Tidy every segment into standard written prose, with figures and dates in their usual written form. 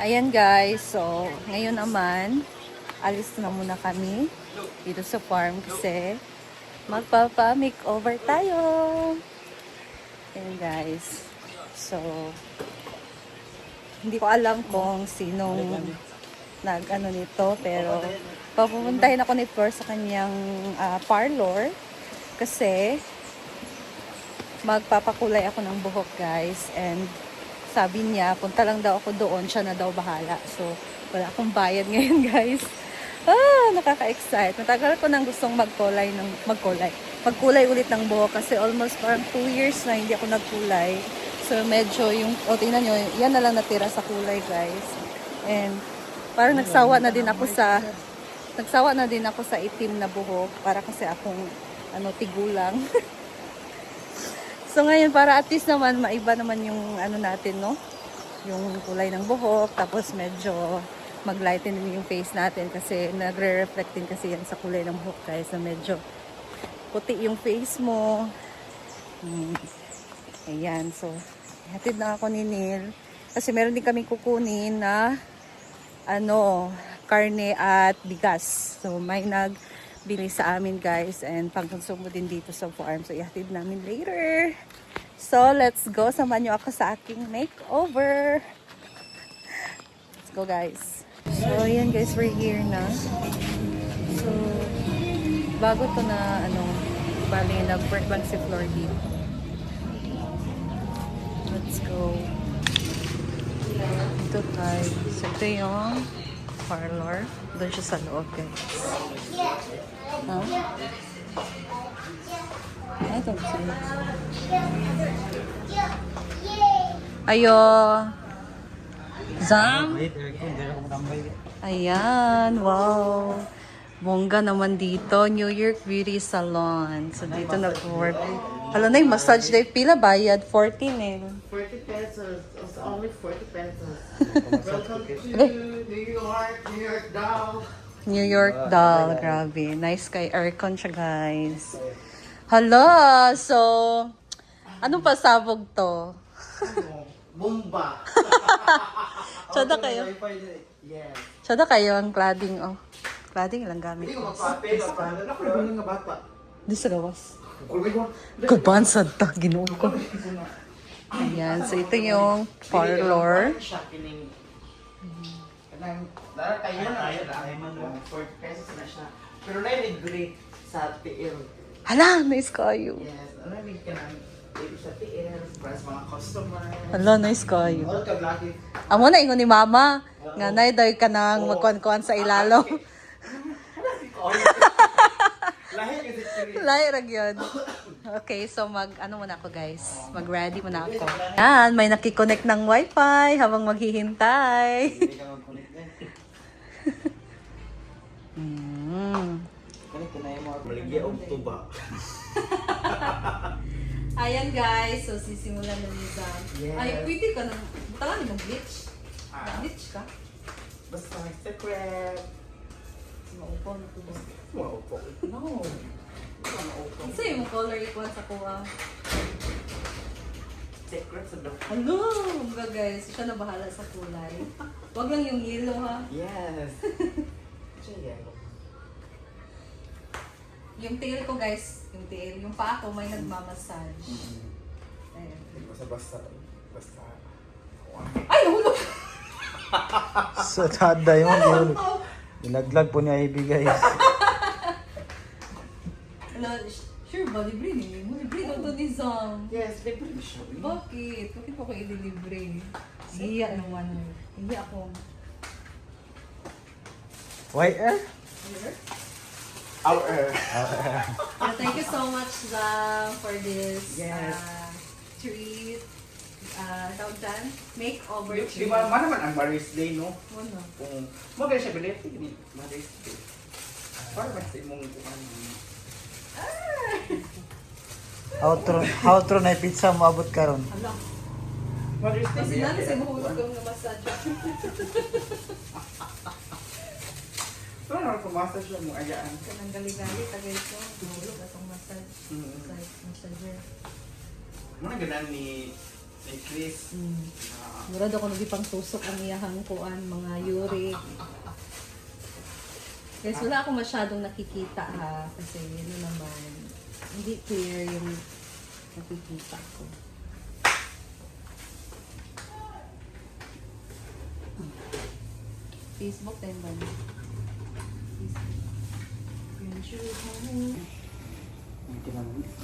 Ayan guys, so ngayon naman, alis na muna kami dito sa farm kasi magpapa-makeover tayo. Ayan guys, so hindi ko alam kung sinong nag-ano nito pero papupuntahin ako ni Flor sa kanyang parlor kasi magpapakulay ako ng buhok guys, and sabi niya, punta lang daw ako doon, siya na daw bahala. So, wala akong bayad ngayon, guys. Nakaka-excite. Matagal ko nang gustong magkulay ulit ng buhok kasi almost parang 2 years na hindi ako nagkulay. So, medyo yung, tingnan nyo, yan na lang natira sa kulay, guys. And, parang nagsawa na din ako sa itim na buhok para kasi akong, tigulang. So ngayon para at least naman maiba naman yung natin, no? Yung kulay ng buhok, tapos medyo mag-lighten din yung face natin kasi nagre-reflect din kasi yan sa kulay ng buhok guys, na medyo puti yung face mo. Ayan, so hatid na ako ni Neil kasi meron din kaming kukunin na karne at bigas. So may nagbili sa amin guys, and pangkonsumo din dito sa farm. So ihatid namin later. So let's go. Samahan nyo ako sa aking makeover. Let's go guys. So ayan guys, we're here na. So bago to na bali nag-work lang si Flor dito. Let's go. Ito tayo. So ito yung parlor. Doon siya sa loob guys. Ito sila. Ayo. Zam. Ayan, wow. Bongga naman dito, New York Beauty Salon. So dito nag-work. Alam na yung massage day, pila bayad? 14 eh. 40 pesos. It's only 40 pesos. Welcome to New York Doll. New York Doll, grabe. Nice kay aircon siya, guys. Hala, so, anong pasabog to? Bomba. Tsada kayo? Yes. Tsada kayo ang cladding, oh. Cladding lang gamit. Hindi ko mapapel. Ako na nga bata. Di sa gawas. Kabansad ta, ginuon ko. Ayan, so ito yung parlor. Dara kayo na ayun 40 pesos na siya. Pero na-libre sa TL. Hala, nice kayo. Yes, na-libre ka na sa TL para sa mga customer. Hala, nice kayo. All ka lagi. Amo na ingon ni mama, nga nay daw ka nang magkuan-kuan sa ilalo. Lahi ra gyud. Okay, so muna ako guys. Mag-ready muna ako. Yan, may nakikonnect ng wifi habang maghihintay. Ayan guys, so sisimulan na nila. Yes. Ay, pwede ka na. Tala ni mag-glitch. Mag-glitch ka? Basta may secret. Maupaw na to. Maupo. No. Maupo. Isa yung color equal sa kuha. Secret sa daw. Ano? Mga guys, siya na bahala sa kulay. Wag lang yung yellow ha. Yes. Siya yan. Yung tail ko guys, yung paa ko may nagmamassage. Ayan. Basta. Ay, hulog! So, tada yung yun. Dinaglag po niya Ivy, guys. Sure ba, libre ni mo? Libre daw to ni Zam. Yes, libre siya. Bakit? Bakit pa ko ililibre? Hiya naman. Hindi ako. Why, Our Thank you so much, Zam, for this Yes. treat. Tawag dyan? Makeover Di treat. ba naman ang Maris Day, no? Ano? Kung maganda siya bilit, Maris Day. Para ba sa imong kuhan? outro na pizza mo abot karon. Alam. Maris Day. Kasi natin sa mahulog kang massage. Pero naman kumasa siya mo ayaan. Kanang gali-gali, tagay ko. Mahulog atong massage. Massager. Ano ganan ni May Chris. Murad ako nagipang tusok ang iyahang kuan, mga uric. Guys, wala akong masyadong nakikita ha. Kasi yun naman, hindi clear yung nakikita ko. Facebook din ba?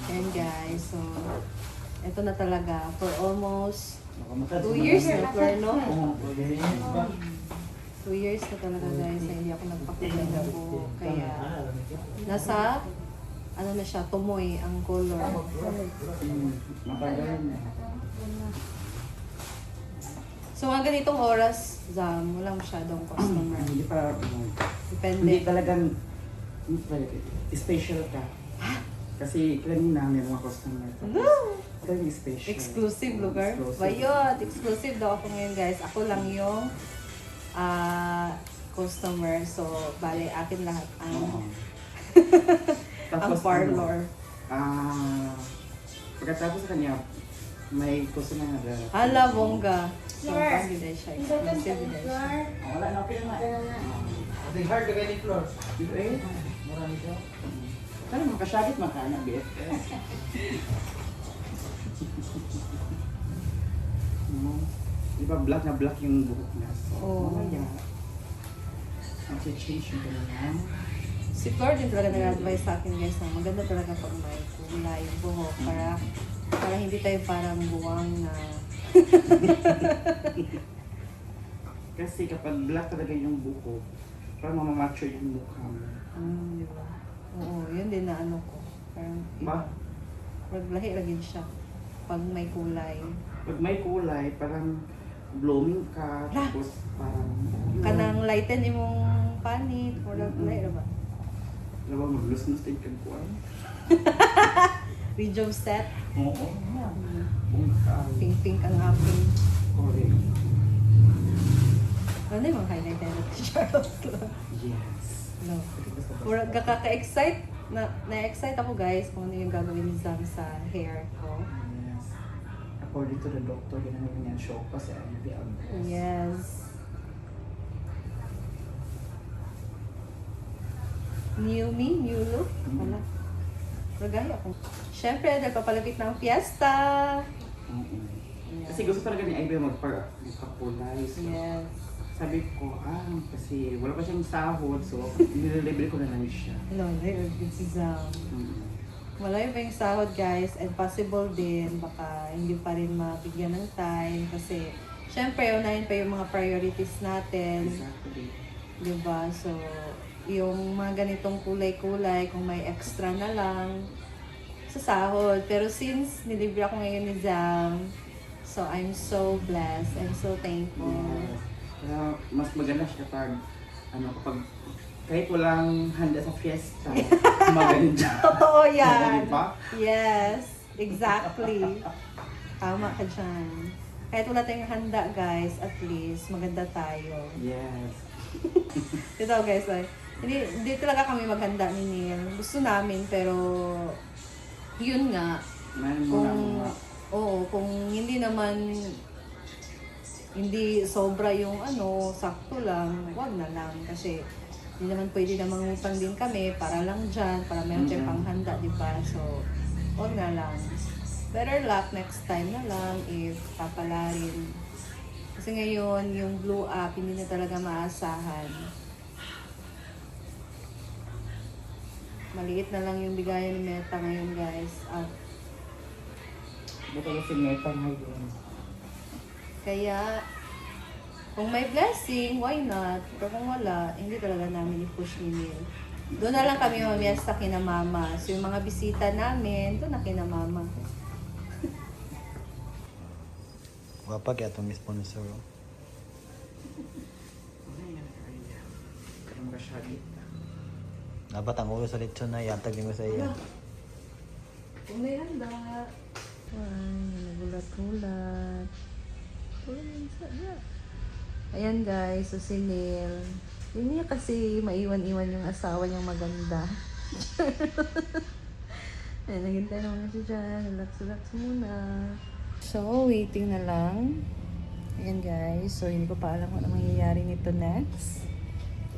And guys, so ito na talaga for almost 2 years na to, no? 2 years na talaga guys na hindi ako nagpakulay na po. Kaya nasa ano na siya, tumoy ang color. So ang ganitong oras, Zam, wala masyadong customer. Hindi pa, Depende. hindi talagang special ka. Kasi kanina may mga customer. Ito yung special. Exclusive lugar. Exclusive. Bayot, exclusive daw ako ngayon guys. Ako lang yung customer. So, bale, akin lahat ang, ang parlor. Pagkatapos sa kanya, may customer na dahil. Hala, bongga. So, pag hindi siya. Exclusive din siya. Wala na, okay na. Ang hard ka ni Flor. Dito eh. Marami siya. Kaya makasabit makana, BFS. Di ba black na black yung buhok niya? So, Oo. mamaya, mag-change yung kanya. Si Flor din talaga nag-advise sa akin guys na maganda talaga pag may kulay yung buhok para hindi tayo parang buwang na Kasi kapag black talaga yung buhok, parang mamamature yung mukha mo. di ba? Oo, yun din na ano ko. Parang Ba? maglahi lagi siya pag may kulay. Pag may kulay, parang blooming ka, Lah! tapos parang... Kanang lighten imong panit or kulay ba? Alam mo, maglus-lus din kang kuwan. Rejob set, Oo. Bungkal. pink-pink ang aking. Correct. Ano yung mga highlighter na Charlotte lang? Yes. No. Murag kaka-excite. Na-excite ako guys kung ano yung gagawin ni Zam sa hair ko. Yes. According to the doctor, ginagawa niya show kasi IBM. Yes. New me, new look. Wala. Ragaya ako. Siyempre, dahil papalapit ng fiesta. Kasi gusto talaga ni IBM magpa-kulay. So, Yes. sabi ko, kasi wala pa siyang sahod, so nililibre ko na lang siya. No, this is malayo pa yung sahod guys and possible din baka hindi pa rin mabigyan ng time kasi syempre unahin pa yung mga priorities natin, Exactly. diba? So yung mga ganitong kulay-kulay kung may extra na lang sa sahod, pero since nilibre ako ngayon ni Zam, so I'm so blessed, I'm so thankful. Yes. Kaya mas maganda siya kapag kahit walang handa sa fiesta, maganda. Totoo yan. Diba? Yes, exactly. Tama ka dyan. Kahit wala tayong handa guys, at least maganda tayo. Yes. Ito guys, hindi talaga kami maghanda ni Neil. Gusto namin pero yun nga, Man mo kung, na kung hindi sobra yung sakto lang, wag na lang. Kasi hindi naman pwede na mangutang din kami para lang dyan, para meron tayong panghanda, di ba? So, wag na lang. Better luck next time na lang if papalarin. Kasi ngayon, yung blow up, hindi na talaga maasahan. Maliit na lang yung bigayan ni Meta ngayon, guys. At buto kasi meta ngayon. kaya, kung may blessing, why not? Pero kung wala, hindi talaga namin i-push ni Neil. Doon na lang kami mamiyasta kina mama. So yung mga bisita namin, doon na kina mama. Wapag itong sponsor. Kaya magkasyagit. Dapat ang ulo sa lechon na yatag mo sa iya. Kung may handa. Ay, nagulat-gulat. Ayan guys, so si Neil. Hindi niya kasi maiwan-iwan yung asawa niyang maganda. Ayan, naghintay naman siya dyan. Relax-relax muna. So, waiting na lang. Ayan guys. So, hindi ko pa alam kung ano mangyayari nito next.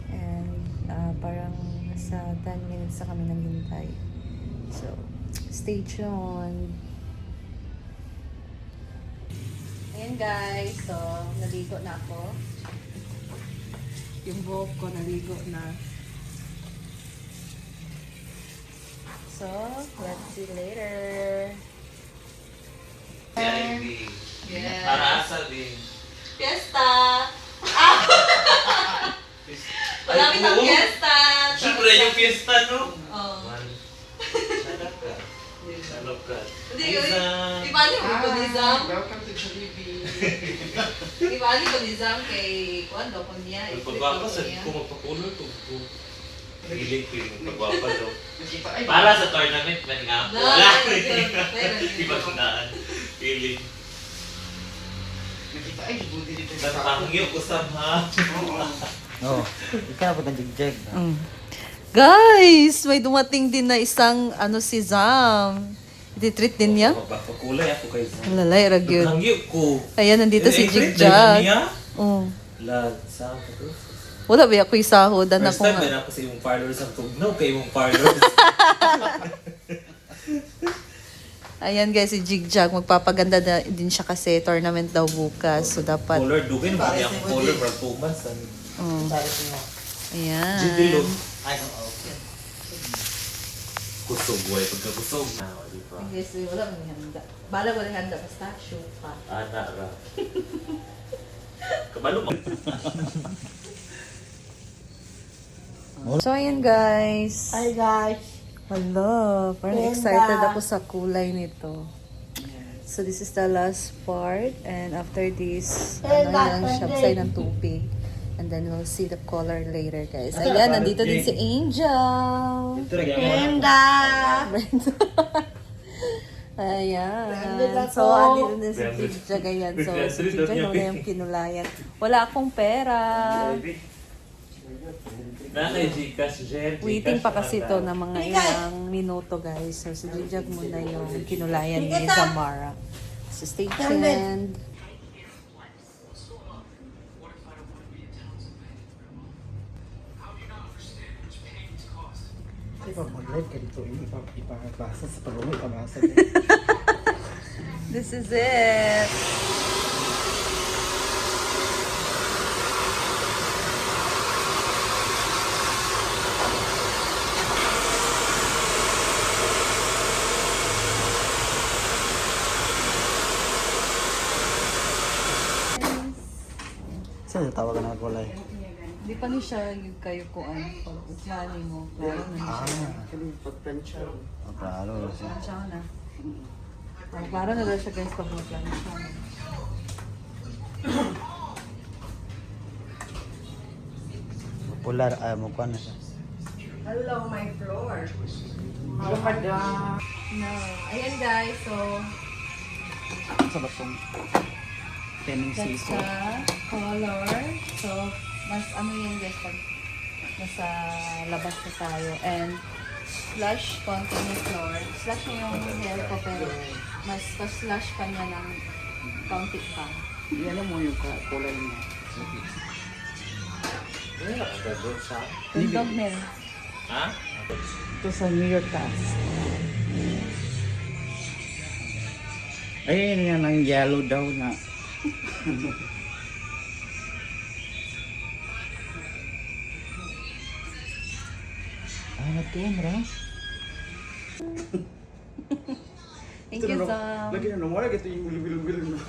And, parang nasa 10 minutes na kami naghintay. So, stay tuned. Ayan guys. So, naligo na ako. Yung buhok ko naligo na. So, let's see later. Yeah. Para asa din. Fiesta! Malapit ang fiesta! Siyempre yung fiesta, no? Oh. Salap ka. Salap ka. Hindi, ibali mo ko nizam. Welcome to Jollibee. Ibali ko nizam kay Juan daw ko niya. Pagwapa sa ko magpapulo to. Piling pagwapa daw. Nakita ay. Para sa tournament man nga. No, Wala. meron. Iba tunaan. Piling. Nakita ay. Buti dito sa Natangyo ko sa ha. Oo. Ikaw ba jigjag? Guys, may dumating din na isang si Zam. Ititreat din niya. Magpakulay ako kay Zan. Lalay, ragyod. Natangyo ko. Ayan, nandito si Treat Jigjag. niya? Oh. Lag, sa ako. Wala ba ako isahodan First ako time nga. na ako sa iyong followers ang tugnaw kay iyong followers. Ayan guys, si Jigjag. Magpapaganda na din siya kasi tournament daw bukas. So dapat, Color, dugin ba niya ang color for 2 months? oh. Ayan. Jidilo. Ay, okay. Kusog, way. Pagkakusog. Di ba? Guys, wala mo handa. Bala ko rin handa, basta show pa. Ana ra. Kabalo mo. So ayan guys. Hi guys. Hello, parang excited ako sa kulay nito. So this is the last part and after this, lang siya say ng tubig. And then we'll see the color later guys. Ayan, nandito din si Angel. Brenda. Ayan. So, andito din si Jigjag. Ayan. So, si Jigjag wala yung kinulayan. Wala akong pera. Na kay Gcash, Jen. Waiting pa kasi to na mga ilang minuto guys. So, si Jigjag muna yung kinulayan ni Zamara. So, stay tuned. Kasi pag mag-live ka dito, ipapabasa sa pag-uwi, ipabasa. This is it. Saan tawagan ng kulay? Di pa ni siya yung kayo kuan. Pag usmani mo, klaro na siya. Pag-plancha. Klaro siya. Siya na. Klaro na daw siya guys pag mag-plan siya. Popular, mukha na siya. Hello, my floor. Hello, madam. No. Ayan guys, so Sa batong penning that's season. the color. So, mas ano yan guys pag nasa labas na tayo. And slush konti ng floor. Slush na yung hair ko pero mas pa-slush pa niya ng konti pa. Alam mo yung kulay niya. Tundog nil. Ha? Ito sa New York Cast. Ayun yan ang yellow daw na. Nag-camera? Thank you, Sam. Lagi na naman, ito yung wilong-wilong na.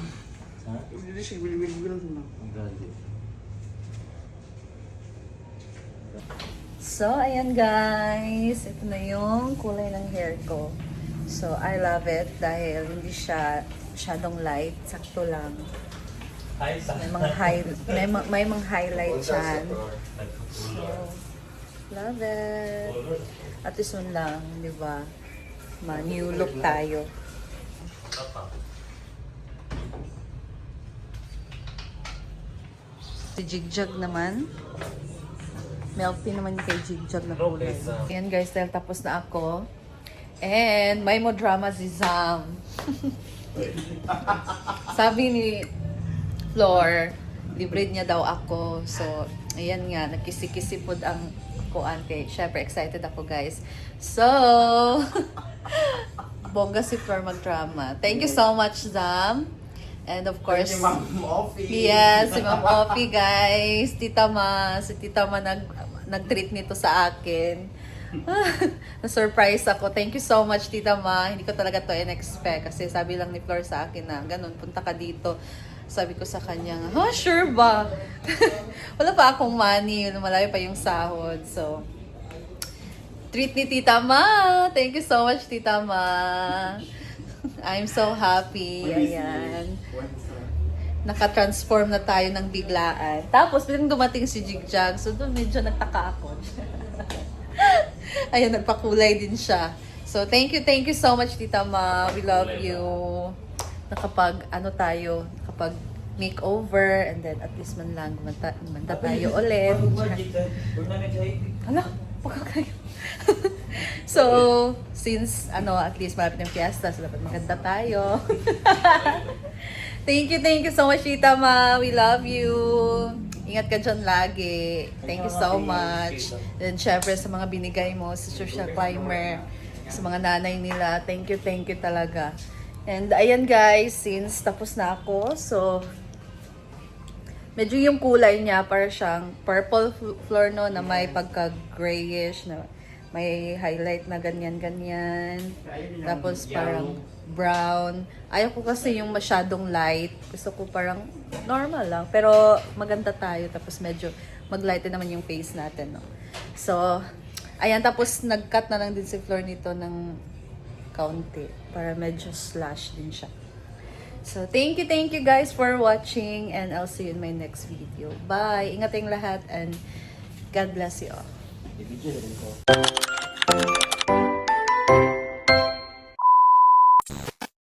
Ha? Hindi siya wilong-wilong na. Ang gali. So, ayan guys. Ito na yung kulay ng hair ko. So, I love it dahil hindi siya masyadong light. Sakto lang. Hi, sa. May mga, may mga highlight dyan. So, love it. At least yun lang, di ba? Ma-new look tayo. Si Jigjag naman. Milk tea naman yung kay Jigjag na kulay. Ayan guys, dahil tapos na ako. And may mo drama si Zam. Sabi ni Flor, libre niya daw ako. So, ayan nga, nagkisi-kisi po ang kuan kay. Syempre, excited ako, guys. So, bongga si Flor mag-drama. Thank you so much, Zam. And of course, Si Ma'am Offie. yes, si Ma'am Offie, guys. Tita Ma, si Tita Ma nag-treat nito sa akin. Na-surprise ako. Thank you so much, Tita Ma. Hindi ko talaga to in-expect. Kasi sabi lang ni Flor sa akin na, ganun, punta ka dito. Sabi ko sa kanya, sure ba? Wala pa akong money. Malayo pa yung sahod. So, treat ni Tita Ma. Thank you so much, Tita Ma. I'm so happy. Ayan. Naka-transform na tayo ng biglaan. Tapos, biglang dumating si Jigjag. So, doon medyo nagtaka ako. Ayun, nagpakulay din siya. So, thank you so much, Tita Ma. We love you. Nakapag, nakapag makeover, and then at least man lang, manta tayo ulit. Hala, baka kayo. So, since, at least malapit ng fiesta, so dapat maganda tayo. Thank you so much, Tita Ma. We love you. Ingat ka dyan lagi. Thank you so much. And syempre sa mga binigay mo sa social climber, sa mga nanay nila, thank you talaga. And ayan guys, since tapos na ako, so medyo yung kulay niya para siyang purple floor no, na may pagka-grayish, na may highlight na ganyan. Tapos parang brown. Ayaw ko kasi yung masyadong light. Gusto ko parang normal lang. Pero maganda tayo. Tapos medyo mag-lighten naman yung face natin. No? So, ayan. Tapos nag-cut na lang din si Flor nito ng kaunti. Para medyo slash din siya. So, thank you guys for watching. And I'll see you in my next video. Bye! Ingat yung lahat and God bless you all. I-video na din ko.